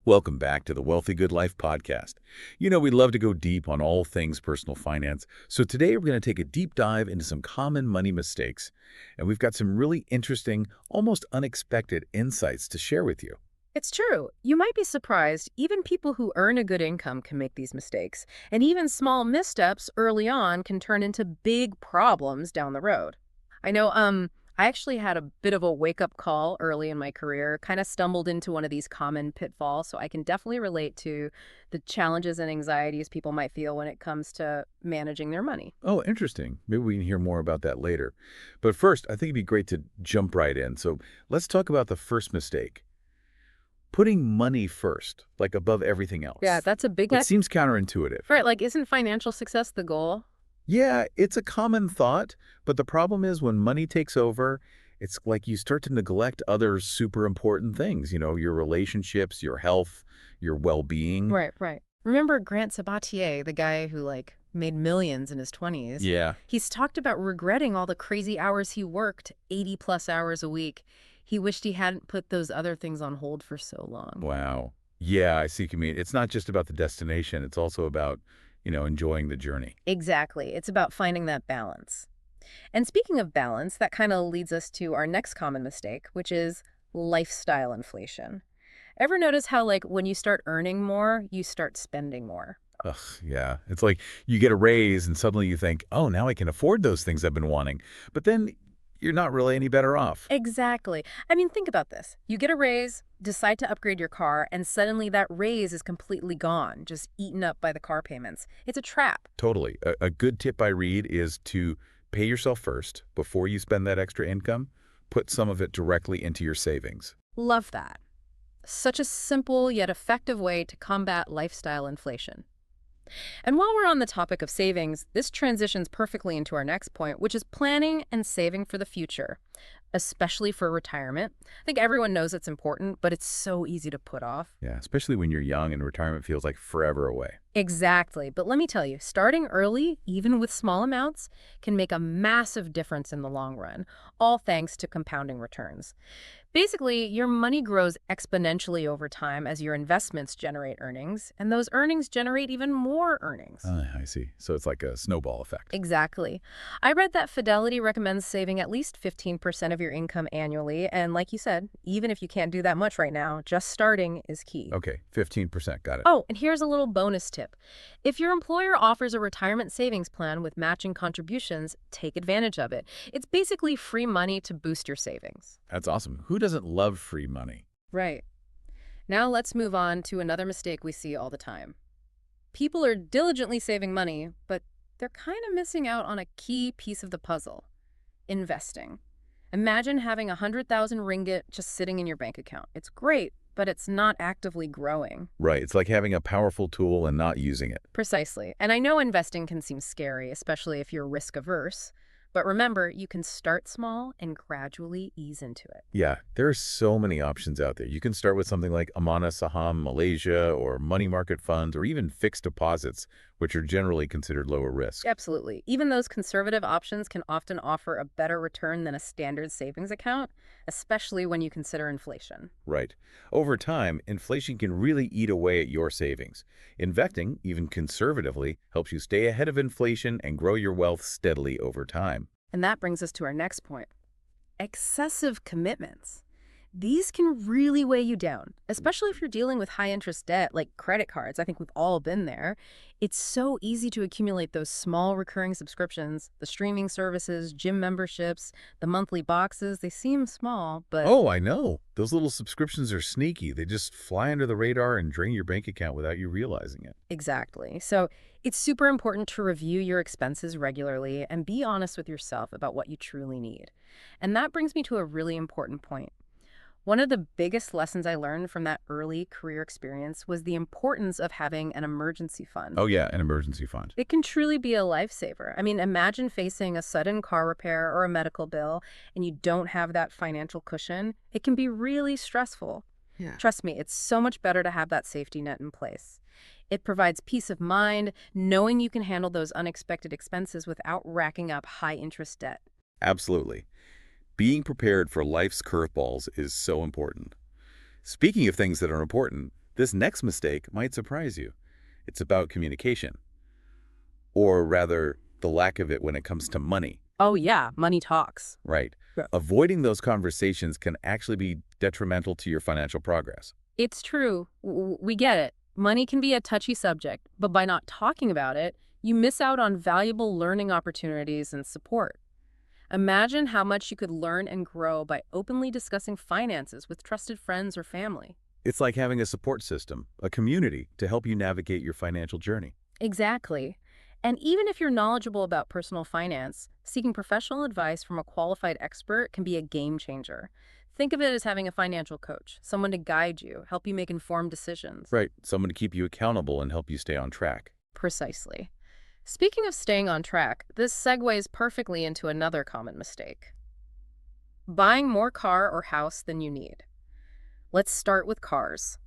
Welcome back to the Wealthy Good Life podcast. We love to go deep on all things personal finance. So today we're going to take a deep dive into some common money mistakes. And we've got some really interesting, almost unexpected insights to share with you. It's true. You might be surprised, even people who earn a good income can make these mistakes. And even small missteps early on can turn into big problems down the road. I know, I actually had a bit of a wake-up call early in my career, kind of stumbled into one of these common pitfalls, so I can definitely relate to the challenges and anxieties people might feel when it comes to managing their money. Oh, interesting. Maybe we can hear more about that later. But first, I think it'd be great to jump right in. So let's talk about the first mistake. Putting money first, like above everything Yeah, else. that's a big... It seems counterintuitive. Right, like, isn't financial success the goal? Yeah, it's a common thought, but the problem is when money takes over, it's like you start to neglect other super important things, your relationships, your health, your well-being. Right. Remember Grant Sabatier, the guy who, like, made millions in his 20s? Yeah, He's talked about regretting all the crazy hours he worked, 80-plus hours a week. He wished he hadn't put those other things on hold for so long. wow. Yeah, I see what you mean. It's not just about the destination, it's also about, enjoying the journey. Exactly. It's about finding that balance. And speaking of balance, that kind of leads us to our next common mistake, which is lifestyle inflation. Ever notice how, like, when you start earning more, you start spending more? Ugh, yeah. It's like you get a raise and suddenly you think, oh, now I can afford those things I've been wanting. But then you're not really any better off. Exactly. I mean, think about this. You get a raise, decide to upgrade your car, and suddenly that raise is completely gone, just eaten up by the car payments. It's a trap. Totally. A good tip I read is to pay yourself first before you spend that extra income. Put some of it directly into your savings. Love that. Such a simple yet effective way to combat lifestyle inflation. And while we're on the topic of savings, this transitions perfectly into our next point, which is planning and saving for the future, especially for retirement. I think everyone knows it's important, but it's so easy to put off. Yeah, especially when you're young and retirement feels like forever away. Exactly. But let me tell you, starting early, even with small amounts, can make a massive difference in the long run, all thanks to compounding returns. Basically, your money grows exponentially over time as your investments generate earnings, and those earnings generate even more earnings. I see. So it's like a snowball effect. Exactly. I read that Fidelity recommends saving at least 15% of your income annually, and like you said, even if you can't do that much right now, just starting is key. Okay, 15%. Got it. Oh, and here's a little bonus tip. If your employer offers a retirement savings plan with matching contributions, take advantage of it. It's basically free money to boost your savings. That's awesome. Who doesn't love free money? Right. Now let's move on to another mistake we see all the time. People are diligently saving money, but they're kind of missing out on a key piece of the puzzle: investing. Imagine having 100,000 ringgit just sitting in your bank account. It's great, but it's not actively growing. Right. It's like having a powerful tool and not using it. Precisely. And I know investing can seem scary, especially if you're risk averse. But remember, you can start small and gradually ease into it. Yeah, there are so many options out there. You can start with something like Amana Saham Malaysia or money market funds or even fixed deposits, which are generally considered lower risk. Absolutely. Even those conservative options can often offer a better return than a standard savings account, especially when you consider inflation. Right. Over time, inflation can really eat away at your savings. Investing, even conservatively, helps you stay ahead of inflation and grow your wealth steadily over time. And that brings us to our next point: excessive commitments. These can really weigh you down, especially if you're dealing with high-interest debt like credit cards. I think we've all been there. It's so easy to accumulate those small recurring subscriptions, the streaming services, gym memberships, the monthly boxes. They seem small, but... Oh, I know. Those little subscriptions are sneaky. They just fly under the radar and drain your bank account without you realizing it. Exactly. So it's super important to review your expenses regularly and be honest with yourself about what you truly need. And that brings me to a really important point. One of the biggest lessons I learned from that early career experience was the importance of having an emergency fund. Oh, yeah, an emergency fund. It can truly be a lifesaver. I mean, imagine facing a sudden car repair or a medical bill and you don't have that financial cushion. It can be really stressful. Yeah. Trust me, it's so much better to have that safety net in place. It provides peace of mind, knowing you can handle those unexpected expenses without racking up high-interest debt. Absolutely. Being prepared for life's curveballs is so important. Speaking of things that are important, This next mistake might surprise you. It's about communication, or rather, the lack of it when it comes to money. Oh, yeah, money talks. Right. Yeah. Avoiding those conversations can actually be detrimental to your financial progress. It's true. We get it. Money can be a touchy subject, but by not talking about it, you miss out on valuable learning opportunities and support. Imagine how much you could learn and grow by openly discussing finances with trusted friends or family. It's like having a support system, a community to help you navigate your financial journey. Exactly. And even if you're knowledgeable about personal finance, seeking professional advice from a qualified expert can be a game changer. Think of it as having a financial coach, someone to guide you, help you make informed decisions. Right. Someone to keep you accountable and help you stay on track. Precisely. Speaking of staying on track, this segues perfectly into another common mistake: buying more car or house than you need. Let's start with cars.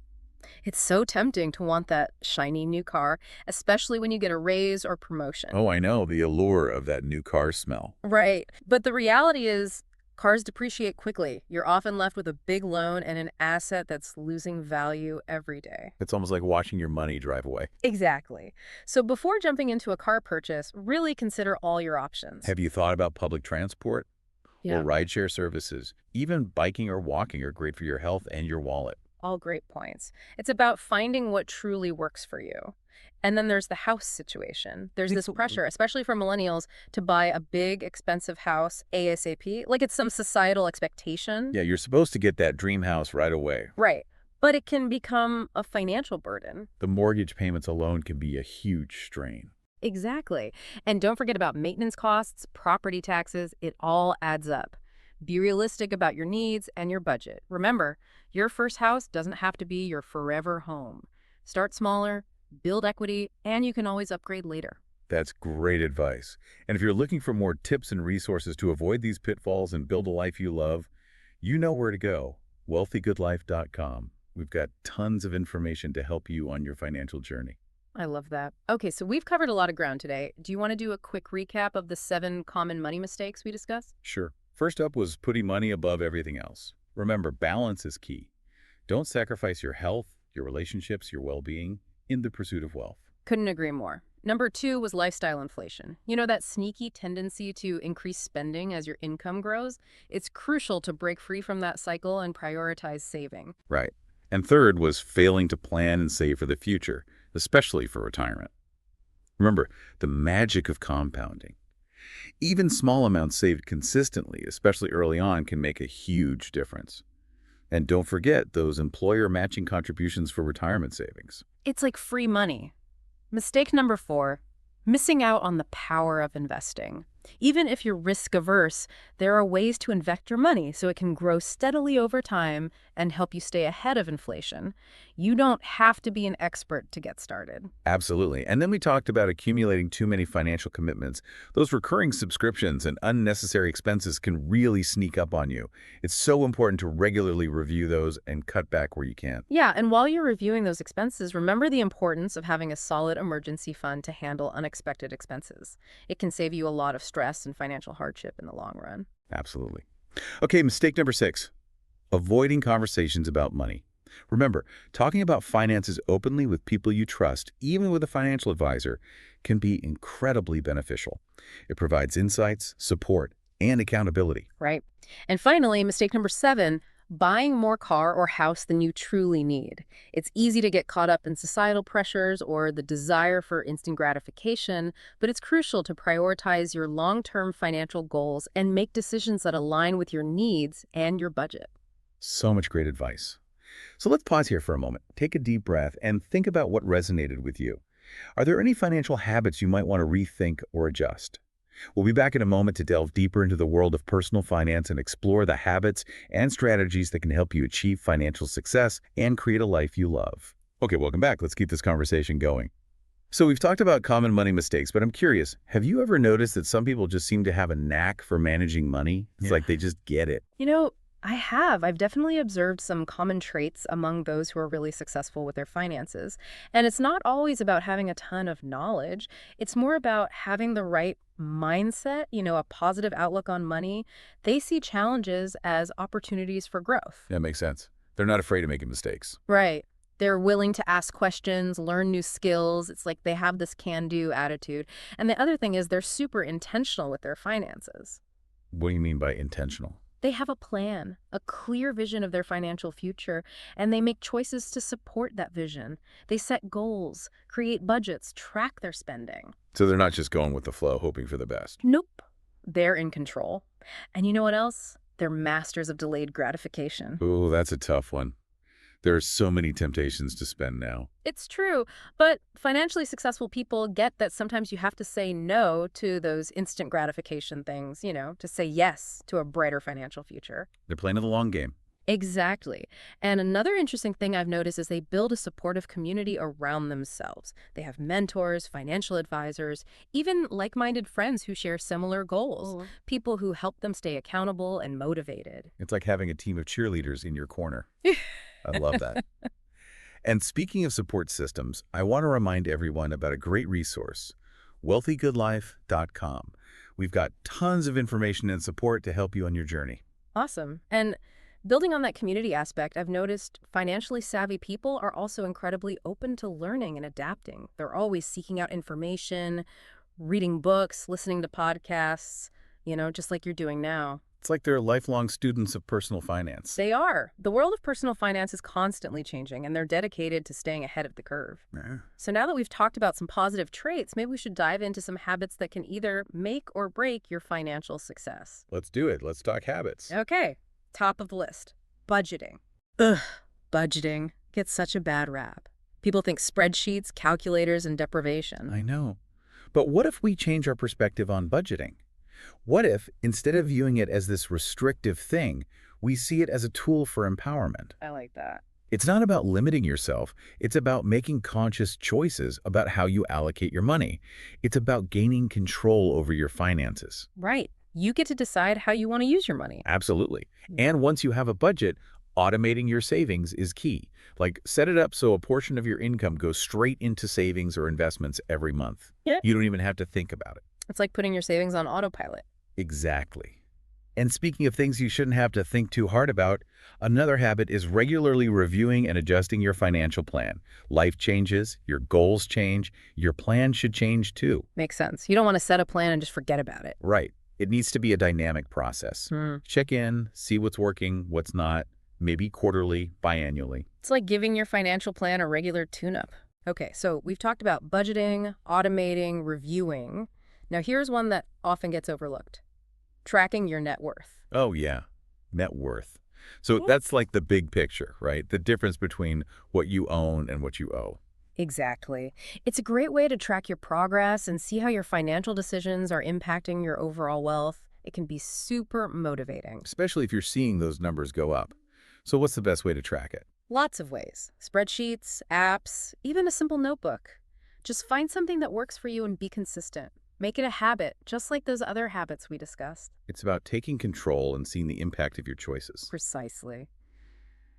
It's so tempting to want that shiny new car, especially when you get a raise or promotion. Oh, I know, the allure of that new car smell. Right. But the reality is, cars depreciate quickly. You're often left with a big loan and an asset that's losing value every day. It's almost like watching your money drive away. Exactly. So before jumping into a car purchase, really consider all your options. Have you thought about public transport or Yeah, rideshare services? Even biking or walking are great for your health and your wallet. all great points. It's about finding what truly works for you. And then there's the house situation. There's this pressure, especially for millennials, to buy a big, expensive house ASAP, like it's some societal expectation. Yeah, you're supposed to get that dream house right away. Right. But it can become a financial burden. The mortgage payments alone can be a huge strain. Exactly. And don't forget about maintenance costs, property taxes. It all adds up. Be realistic about your needs and your budget. Remember, your first house doesn't have to be your forever home. Start smaller, build equity, and you can always upgrade later. That's great advice. And if you're looking for more tips and resources to avoid these pitfalls and build a life you love, you know where to go. wealthygoodlife.com. We've got tons of information to help you on your financial journey. I love that. Okay, so we've covered a lot of ground today. Do you want to do a quick recap of the 7 common money mistakes we discussed? Sure. First up was putting money above everything else. Remember, balance is key. Don't sacrifice your health, your relationships, your well-being in the pursuit of wealth. Couldn't agree more. Number 2 was lifestyle inflation. You know, that sneaky tendency to increase spending as your income grows? It's crucial to break free from that cycle and prioritize saving. Right. And third was failing to plan and save for the future, especially for retirement. Remember, the magic of compounding. Even small amounts saved consistently, especially early on, can make a huge difference. And don't forget those employer matching contributions for retirement savings. It's like free money. Mistake number 4, missing out on the power of investing. Even if you're risk averse, there are ways to invest your money so it can grow steadily over time and help you stay ahead of inflation. You don't have to be an expert to get started. Absolutely. And then we talked about accumulating too many financial commitments. Those recurring subscriptions and unnecessary expenses can really sneak up on you. It's so important to regularly review those and cut back where you can. Yeah, and while you're reviewing those expenses, remember the importance of having a solid emergency fund to handle unexpected expenses. It can save you a lot of stress and financial hardship in the long run. Absolutely. Okay, mistake number 6, avoiding conversations about money. Remember, talking about finances openly with people you trust, even with a financial advisor, can be incredibly beneficial. It provides insights, support, and accountability. Right. And finally, mistake number 7, buying more car or house than you truly need. It's easy to get caught up in societal pressures or the desire for instant gratification, but it's crucial to prioritize your long-term financial goals and make decisions that align with your needs and your budget. So much great advice. So let's pause here for a moment, take a deep breath, and think about what resonated with you. Are there any financial habits you might want to rethink or adjust? We'll be back in a moment to delve deeper into the world of personal finance and explore the habits and strategies that can help you achieve financial success and create a life you love. Okay, welcome back. Let's keep this conversation going. So we've talked about common money mistakes, but I'm curious, have you ever noticed that some people just seem to have a knack for managing money? It's like they just get it. You know, I have. I've definitely observed some common traits among those who are really successful with their finances. And it's not always about having a ton of knowledge. It's more about having the right mindset, a positive outlook on money. They see challenges as opportunities for growth. That makes sense. They're not afraid of making mistakes. Right. They're willing to ask questions, learn new skills. It's like they have this can-do attitude. And the other thing is they're super intentional with their finances. What do you mean by intentional? They have a plan, a clear vision of their financial future, and they make choices to support that vision. They set goals, create budgets, track their spending. So they're not just going with the flow, hoping for the best. Nope. They're in control. And you know what else? They're masters of delayed gratification. Oh, that's a tough one. There are so many temptations to spend now. It's true, but financially successful people get that sometimes you have to say no to those instant gratification things, to say yes to a brighter financial future. They're playing the long game. Exactly. And another interesting thing I've noticed is they build a supportive community around themselves. They have mentors, financial advisors, even like-minded friends who share similar goals, people who help them stay accountable and motivated. It's like having a team of cheerleaders in your corner. I love that. And speaking of support systems, I want to remind everyone about a great resource, wealthygoodlife.com. We've got tons of information and support to help you on your journey. Awesome. And building on that community aspect, I've noticed financially savvy people are also incredibly open to learning and adapting. They're always seeking out information, reading books, listening to podcasts, just like you're doing now. It's like they're lifelong students of personal finance. They are. The world of personal finance is constantly changing, and they're dedicated to staying ahead of the curve. Yeah. So now that we've talked about some positive traits, maybe we should dive into some habits that can either make or break your financial success. Let's do it. Let's talk habits. Okay, top of the list, budgeting. Ugh, budgeting gets such a bad rap. People think spreadsheets, calculators, and deprivation. I know. But what if we change our perspective on budgeting? What if, instead of viewing it as this restrictive thing, we see it as a tool for empowerment? I like that. It's not about limiting yourself. It's about making conscious choices about how you allocate your money. It's about gaining control over your finances. Right. You get to decide how you want to use your money. Absolutely. And once you have a budget, automating your savings is key. Like, set it up so a portion of your income goes straight into savings or investments every month. Yeah. You don't even have to think about it. It's like putting your savings on autopilot. Exactly. And speaking of things you shouldn't have to think too hard about, another habit is regularly reviewing and adjusting your financial plan. Life changes, your goals change, your plan should change too. Makes sense. You don't want to set a plan and just forget about it. Right. It needs to be a dynamic process. Check in, see what's working, what's not, maybe quarterly, biannually. It's like giving your financial plan a regular tune-up. Okay, so we've talked about budgeting, automating, reviewing. Now here's one that often gets overlooked. Tracking your net worth. Oh, yeah. Net worth. So that's like the big picture, right? The difference between what you own and what you owe. Exactly. It's a great way to track your progress and see how your financial decisions are impacting your overall wealth. It can be super motivating. Especially if you're seeing those numbers go up. So what's the best way to track it? Lots of ways. Spreadsheets, apps, even a simple notebook. Just find something that works for you and be consistent. Make it a habit, just like those other habits we discussed. It's about taking control and seeing the impact of your choices. Precisely.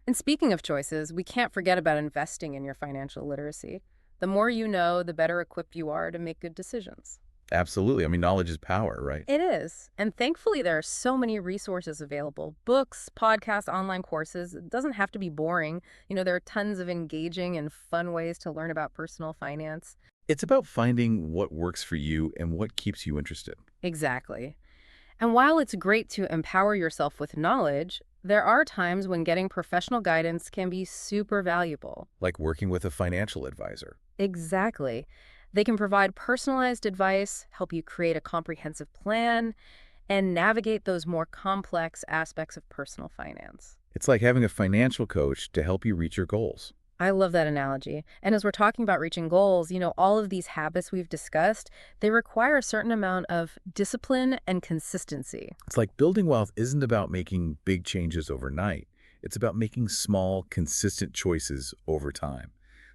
And speaking of choices, we can't forget about investing in your financial literacy. The more you know, the better equipped you are to make good decisions. Absolutely. I mean, knowledge is power, right? It is. And thankfully, there are so many resources available. Books, podcasts, online courses. It doesn't have to be boring. There are tons of engaging and fun ways to learn about personal finance. It's about finding what works for you and what keeps you interested. Exactly. And while it's great to empower yourself with knowledge, there are times when getting professional guidance can be super valuable. Like working with a financial advisor. Exactly. They can provide personalized advice, help you create a comprehensive plan, and navigate those more complex aspects of personal finance. It's like having a financial coach to help you reach your goals. I love that analogy. And as we're talking about reaching goals, all of these habits we've discussed, they require a certain amount of discipline and consistency. It's like building wealth isn't about making big changes overnight. It's about making small, consistent choices over time.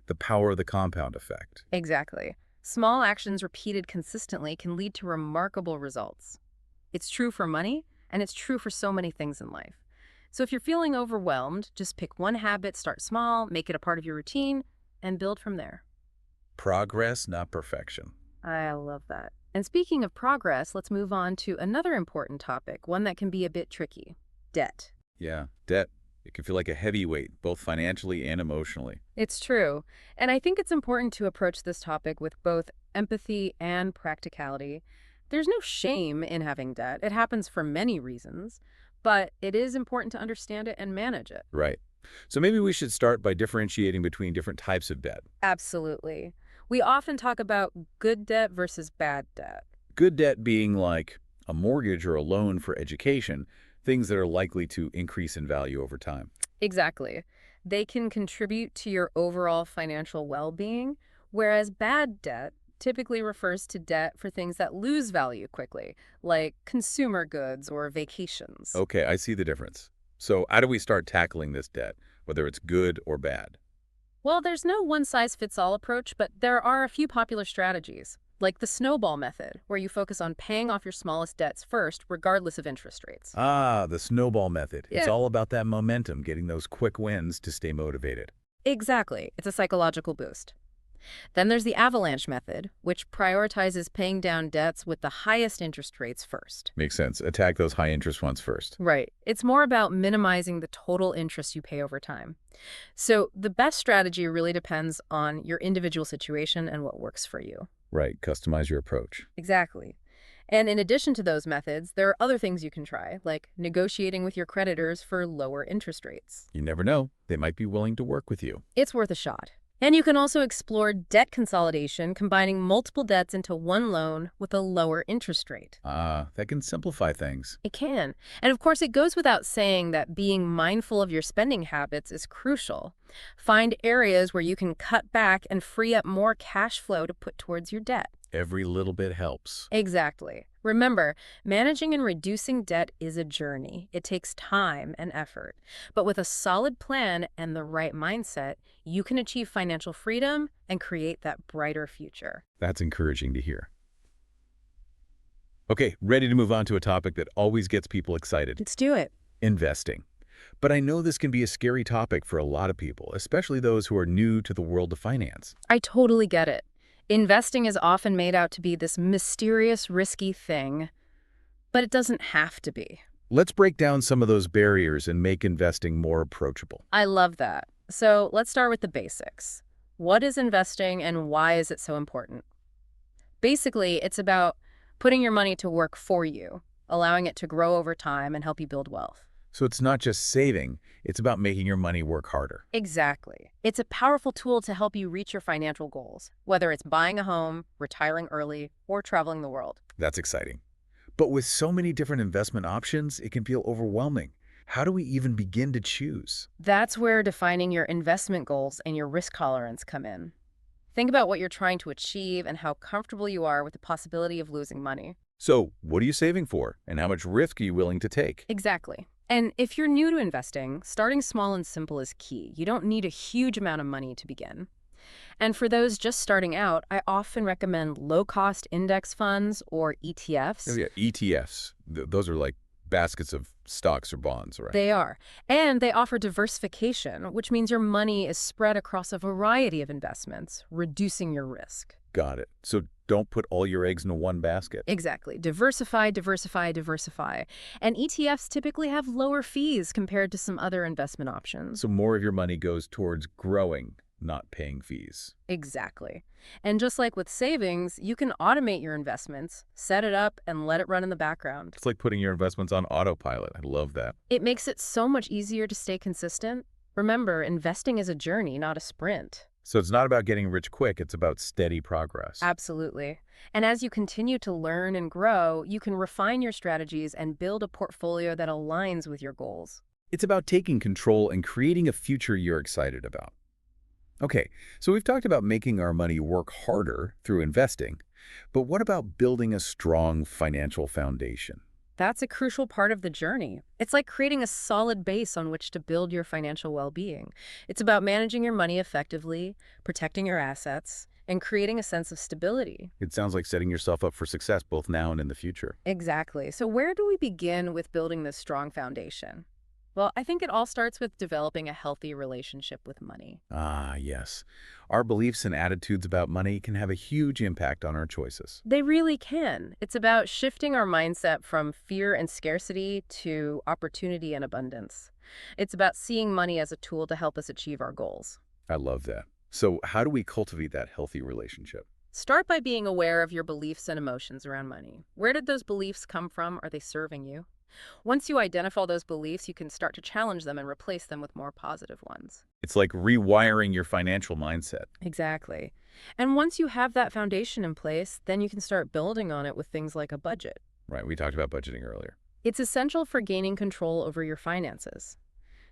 The power of the compound effect. Exactly. Small actions repeated consistently can lead to remarkable results. It's true for money, and it's true for so many things in life. So if you're feeling overwhelmed, just pick one habit, start small, make it a part of your routine, and build from there. Progress, not perfection. I love that. And speaking of progress, let's move on to another important topic, one that can be a bit tricky. Debt. Yeah, debt. It can feel like a heavyweight, both financially and emotionally. It's true. And I think it's important to approach this topic with both empathy and practicality. There's no shame in having debt. It happens for many reasons, but it is important to understand it and manage it. Right. So maybe we should start by differentiating between different types of debt. Absolutely. We often talk about good debt versus bad debt. Good debt being like a mortgage or a loan for education, things that are likely to increase in value over time. Exactly. They can contribute to your overall financial well-being, whereas bad debt typically refers to debt for things that lose value quickly, like consumer goods or vacations. Okay, I see the difference. So how do we start tackling this debt, whether it's good or bad? Well, there's no one-size-fits-all approach, but there are a few popular strategies, like the snowball method, where you focus on paying off your smallest debts first, regardless of interest rates. Ah, the snowball method. It's Yeah, all about that momentum, getting those quick wins to stay motivated. exactly. It's a psychological boost. Then there's the avalanche method, which prioritizes paying down debts with the highest interest rates first. Makes sense. Attack those high interest ones first. Right. It's more about minimizing the total interest you pay over time. So the best strategy really depends on your individual situation and what works for you. Right, customize your approach. Exactly. And in addition to those methods, there are other things you can try, like negotiating with your creditors for lower interest rates. You never know. They might be willing to work with you. It's worth a shot. And you can also explore debt consolidation, combining multiple debts into one loan with a lower interest rate. Ah, that can simplify things. It can. And of course, it goes without saying that being mindful of your spending habits is crucial. Find areas where you can cut back and free up more cash flow to put towards your debt. Every little bit helps. Exactly. Remember, managing and reducing debt is a journey. It takes time and effort. But with a solid plan and the right mindset, you can achieve financial freedom and create that brighter future. That's encouraging to hear. Okay, ready to move on to a topic that always gets people excited. Let's do it. Investing. But I know this can be a scary topic for a lot of people, especially those who are new to the world of finance. I totally get it. Investing is often made out to be this mysterious, risky thing, but it doesn't have to be. Let's break down some of those barriers and make investing more approachable. I love that. So let's start with the basics. What is investing and why is it so important? Basically, it's about putting your money to work for you, allowing it to grow over time and help you build wealth. So it's not just saving, it's about making your money work harder. Exactly. It's a powerful tool to help you reach your financial goals, whether it's buying a home, retiring early, or traveling the world. That's exciting. But with so many different investment options, it can feel overwhelming. How do we even begin to choose? That's where defining your investment goals and your risk tolerance come in. Think about what you're trying to achieve and how comfortable you are with the possibility of losing money. So, what are you saving for, and how much risk are you willing to take? Exactly. And if you're new to investing, starting small and simple is key. You don't need a huge amount of money to begin. And for those just starting out, I often recommend low-cost index funds or ETFs. Oh yeah, ETFs. Those are like baskets of stocks or bonds, right? They are. And they offer diversification, which means your money is spread across a variety of investments, reducing your risk. Got it. So don't put all your eggs in one basket. Exactly. Diversify, diversify, diversify. And ETFs typically have lower fees compared to some other investment options. So more of your money goes towards growing, not paying fees. Exactly. And just like with savings, you can automate your investments, set it up, and let it run in the background. It's like putting your investments on autopilot. I love that. It makes it so much easier to stay consistent. Remember, investing is a journey, not a sprint. So it's not about getting rich quick, it's about steady progress. Absolutely. And as you continue to learn and grow, you can refine your strategies and build a portfolio that aligns with your goals. It's about taking control and creating a future you're excited about. Okay, so we've talked about making our money work harder through investing, but what about building a strong financial foundation? That's a crucial part of the journey. It's like creating a solid base on which to build your financial well-being. It's about managing your money effectively, protecting your assets, and creating a sense of stability. It sounds like setting yourself up for success both now and in the future. Exactly. So where do we begin with building this strong foundation? Well, I think it all starts with developing a healthy relationship with money. Ah, yes. Our beliefs and attitudes about money can have a huge impact on our choices. They really can. It's about shifting our mindset from fear and scarcity to opportunity and abundance. It's about seeing money as a tool to help us achieve our goals. I love that. So how do we cultivate that healthy relationship? Start by being aware of your beliefs and emotions around money. Where did those beliefs come from? Are they serving you? Once you identify those beliefs, you can start to challenge them and replace them with more positive ones. It's like rewiring your financial mindset. Exactly. And once you have that foundation in place, then you can start building on it with things like a budget. Right, we talked about budgeting earlier. It's essential for gaining control over your finances.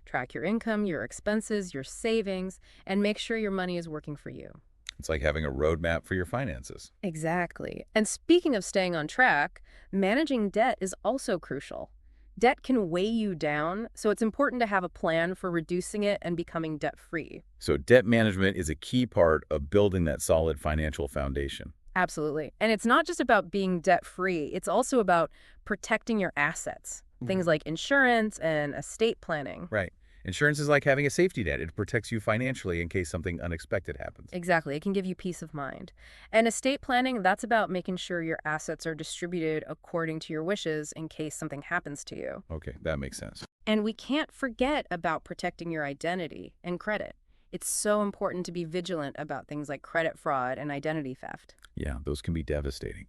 Track your income, your expenses, your savings, and make sure your money is working for you. It's like having a roadmap for your finances. Exactly. And speaking of staying on track, managing debt is also crucial. Debt can weigh you down, so it's important to have a plan for reducing it and becoming debt-free. So debt management is a key part of building that solid financial foundation. Absolutely. And it's not just about being debt-free, it's also about protecting your assets. Things like insurance and estate planning. Right. Insurance is like having a safety net. It protects you financially in case something unexpected happens. Exactly. It can give you peace of mind. And estate planning, that's about making sure your assets are distributed according to your wishes in case something happens to you. Okay, that makes sense. And we can't forget about protecting your identity and credit. It's so important to be vigilant about things like credit fraud and identity theft. Yeah, those can be devastating.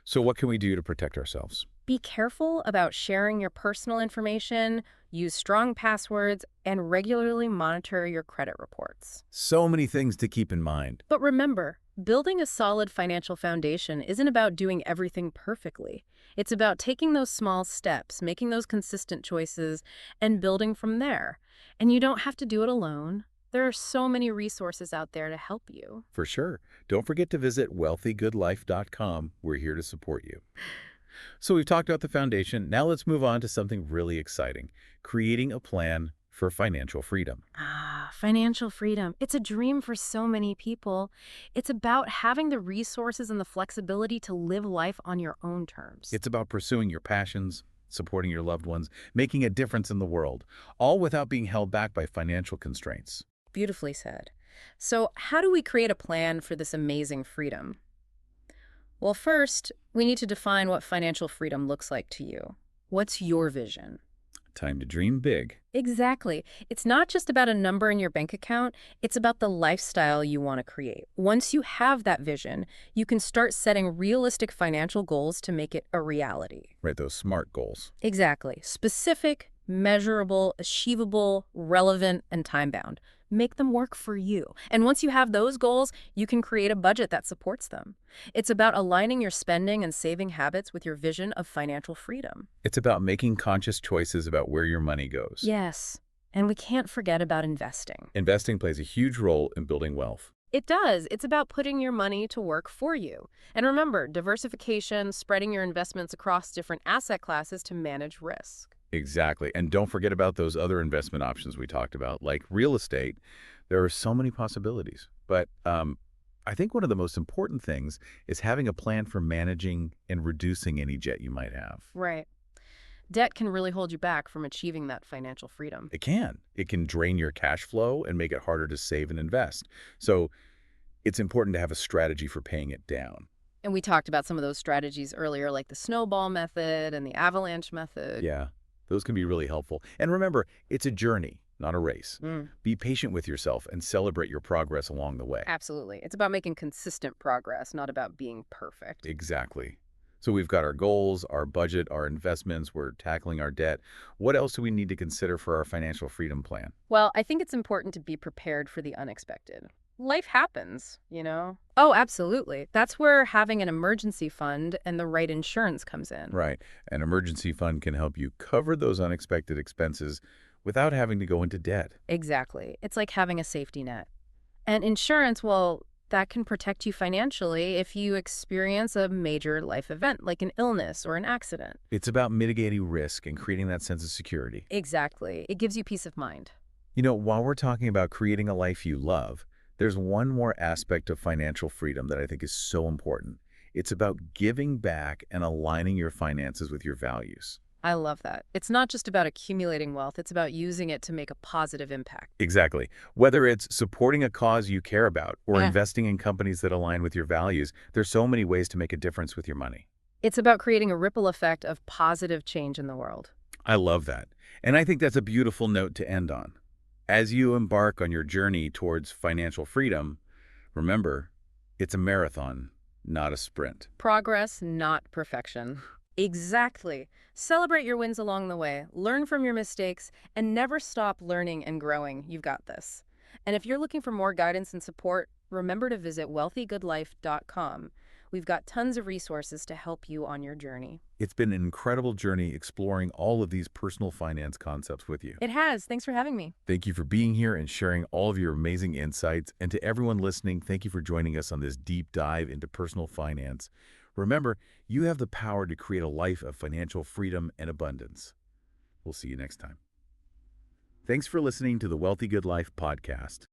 So what can we do to protect ourselves? Be careful about sharing your personal information, use strong passwords, and regularly monitor your credit reports. So many things to keep in mind. But remember, building a solid financial foundation isn't about doing everything perfectly. It's about taking those small steps, making those consistent choices, and building from there. And you don't have to do it alone. There are so many resources out there to help you. For sure. Don't forget to visit wealthygoodlife.com. We're here to support you. So we've talked about the foundation. Now let's move on to something really exciting, creating a plan for financial freedom. Financial freedom. It's a dream for so many people. It's about having the resources and the flexibility to live life on your own terms. It's about pursuing your passions, supporting your loved ones, making a difference in the world, all without being held back by financial constraints. Beautifully said. So how do we create a plan for this amazing freedom? Well, first, we need to define what financial freedom looks like to you. What's your vision? Time to dream big. Exactly. It's not just about a number in your bank account, it's about the lifestyle you want to create. Once you have that vision, you can start setting realistic financial goals to make it a reality. Right, those SMART goals. Exactly. Specific, measurable, achievable, relevant, and time-bound. Make them work for you. And once you have those goals, you can create a budget that supports them. It's about aligning your spending and saving habits with your vision of financial freedom. It's about making conscious choices about where your money goes. Yes. And we can't forget about investing. Investing plays a huge role in building wealth. It does. It's about putting your money to work for you. And remember, diversification, spreading your investments across different asset classes to manage risk. Exactly. And don't forget about those other investment options we talked about, like real estate. There are so many possibilities. But I think one of the most important things is having a plan for managing and reducing any debt you might have. Right. Debt can really hold you back from achieving that financial freedom. It can. It can drain your cash flow and make it harder to save and invest. So it's important to have a strategy for paying it down. And we talked about some of those strategies earlier, like the snowball method and the avalanche method. Yeah, those can be really helpful. And remember, it's a journey, not a race. Be patient with yourself and celebrate your progress along the way. Absolutely. It's about making consistent progress, not about being perfect. Exactly. So we've got our goals, our budget, our investments, we're tackling our debt. What else do we need to consider for our financial freedom plan? Well, I think it's important to be prepared for the unexpected. Life happens, you know? Oh, absolutely. That's where having an emergency fund and the right insurance comes in. Right. An emergency fund can help you cover those unexpected expenses without having to go into debt. Exactly. It's like having a safety net. And insurance, well, that can protect you financially if you experience a major life event, like an illness or an accident. It's about mitigating risk and creating that sense of security. Exactly. It gives you peace of mind. You know, while we're talking about creating a life you love, there's one more aspect of financial freedom that I think is so important. It's about giving back and aligning your finances with your values. I love that. It's not just about accumulating wealth, it's about using it to make a positive impact. Exactly. Whether it's supporting a cause you care about or Yeah. investing in companies that align with your values, there's so many ways to make a difference with your money. It's about creating a ripple effect of positive change in the world. I love that. And I think that's a beautiful note to end on. As you embark on your journey towards financial freedom, remember, it's a marathon, not a sprint. Progress, not perfection. Exactly. Celebrate your wins along the way, learn from your mistakes, and never stop learning and growing. You've got this. And if you're looking for more guidance and support, remember to visit wealthygoodlife.com. We've got tons of resources to help you on your journey. It's been an incredible journey exploring all of these personal finance concepts with you. It has. Thanks for having me. Thank you for being here and sharing all of your amazing insights. And to everyone listening, thank you for joining us on this deep dive into personal finance. Remember, you have the power to create a life of financial freedom and abundance. We'll see you next time. Thanks for listening to the Wealthy Good Life podcast.